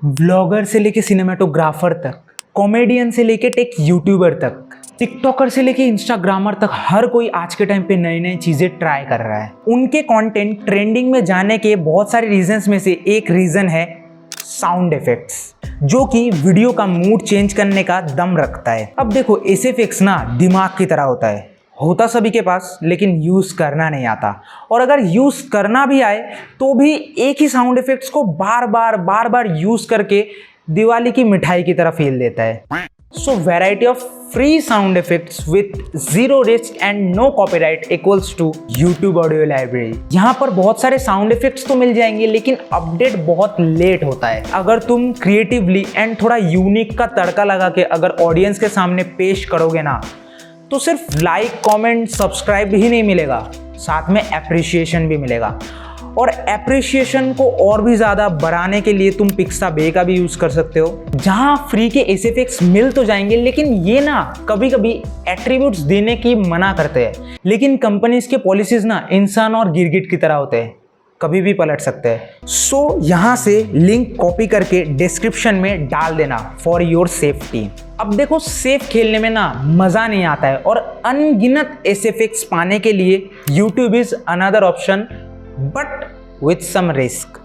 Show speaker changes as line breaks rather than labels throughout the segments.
Vlogger से लेके cinematographer तक, कॉमेडियन से लेके टेक यूट्यूबर तक, टिकटॉकर से लेके इंस्टाग्रामर तक हर कोई आज के टाइम पे नई नई चीज़ें ट्राई कर रहा है। उनके कंटेंट ट्रेंडिंग में जाने के बहुत सारे रीजंस में से एक रीज़न है साउंड इफेक्ट्स, जो कि वीडियो का मूड चेंज करने का दम रखता है। अब देखो, ऐसे इफेक्ट्स ना दिमाग की तरह होता सभी के पास, लेकिन यूज़ करना नहीं आता। और अगर यूज़ करना भी आए तो भी एक ही साउंड इफेक्ट्स को बार बार यूज़ करके दिवाली की मिठाई की तरह फील देता है। So variety of free sound effects with zero risk and no copyright equals to YouTube audio library. यहाँ पर बहुत सारे साउंड इफेक्ट्स तो मिल जाएंगे, लेकिन अपडेट बहुत लेट होता है। अगर तुम क्रिएटिवली एंड थोड़ा यूनिक का तड़का लगा के अगर ऑडियंस के सामने पेश करोगे ना, तो सिर्फ लाइक, कमेंट, सब्सक्राइब ही नहीं मिलेगा, साथ में एप्रिसिएशन भी मिलेगा। और एप्रिसिएशन को और भी ज़्यादा बढ़ाने के लिए तुम पिक्साबे का भी यूज़ कर सकते हो, जहां फ्री के एसएफएक्स मिल तो जाएंगे, लेकिन ये ना कभी कभी एट्रीब्यूट्स देने की मना करते हैं। लेकिन कंपनीज के पॉलिसीज ना इंसान और गिरगिट की तरह होते हैं, कभी भी पलट सकते हैं। सो यहाँ से लिंक कॉपी करके डिस्क्रिप्शन में डाल देना फॉर योर सेफ्टी। अब देखो, सेफ खेलने में ना मज़ा नहीं आता है, और अनगिनत एसएफएक्स पाने के लिए YouTube is another option, but with some risk.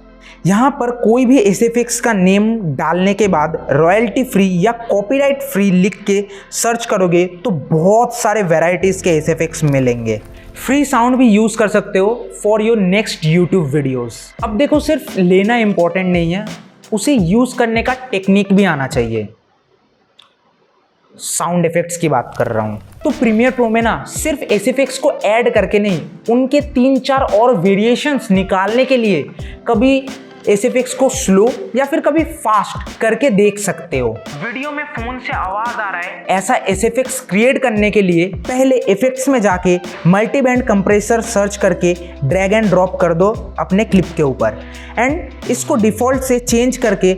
यहाँ पर कोई भी एसएफएक्स का नेम डालने के बाद रॉयल्टी फ्री या कॉपीराइट फ्री लिख के सर्च करोगे तो बहुत सारे वैरायटीज़ के एसएफएक्स मिलेंगे। फ्री साउंड भी यूज़ कर सकते हो for your next YouTube videos. अब देखो, सिर्फ लेना इंपॉर्टेंट नहीं है, उसे यूज़ करने का टेक्निक भी आना चाहिए। साउंड इफेक्ट्स की बात कर रहा हूँ तो प्रीमियर प्रो में ना सिर्फ एसएफएक्स को ऐड करके नहीं, उनके 3-4 और वेरिएशंस निकालने के लिए कभी एसएफएक्स को स्लो या फिर कभी फास्ट करके देख सकते हो। वीडियो में फोन से आवाज आ रहा है, ऐसा एसएफएक्स क्रिएट करने के लिए पहले इफेक्ट्स में जाके मल्टी बैंड कंप्रेसर सर्च करके ड्रैग एंड ड्रॉप कर दो अपने क्लिप के ऊपर, एंड इसको डिफॉल्ट से चेंज करके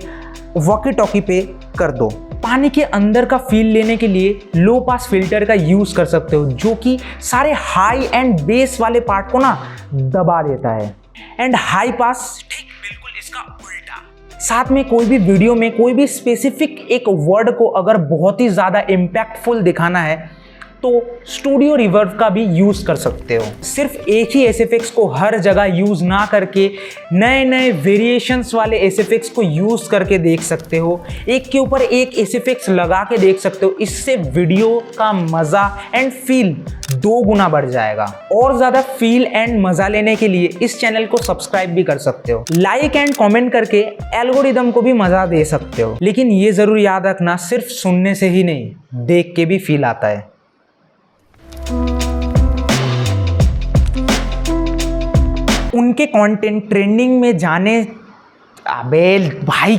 वॉकी टॉकी पे कर दो। पानी के अंदर का फील लेने के लिए लो पास फिल्टर का यूज कर सकते हो, जो कि सारे हाई एंड बेस वाले पार्ट को ना दबा देता है, एंड हाई पास ठीक बिल्कुल इसका उल्टा। साथ में कोई भी वीडियो में कोई भी स्पेसिफिक एक वर्ड को अगर बहुत ही ज़्यादा इम्पैक्टफुल दिखाना है तो स्टूडियो रिवर्ब का भी यूज़ कर सकते हो। सिर्फ एक ही एसएफएक्स को हर जगह यूज़ ना करके नए नए वेरिएशंस वाले एसएफएक्स को यूज़ करके देख सकते हो, एक के ऊपर एक एसएफएक्स लगा के देख सकते हो। इससे वीडियो का मज़ा एंड फील 2 गुना बढ़ जाएगा। और ज़्यादा फील एंड मज़ा लेने के लिए इस चैनल को सब्सक्राइब भी कर सकते हो, लाइक एंड कॉमेंट करके एल्गोरिदम को भी मज़ा दे सकते हो। लेकिन ये ज़रूर याद रखना, सिर्फ सुनने से ही नहीं, देख के भी फील आता है। उनके कंटेंट ट्रेंडिंग में जाने, अबे भाई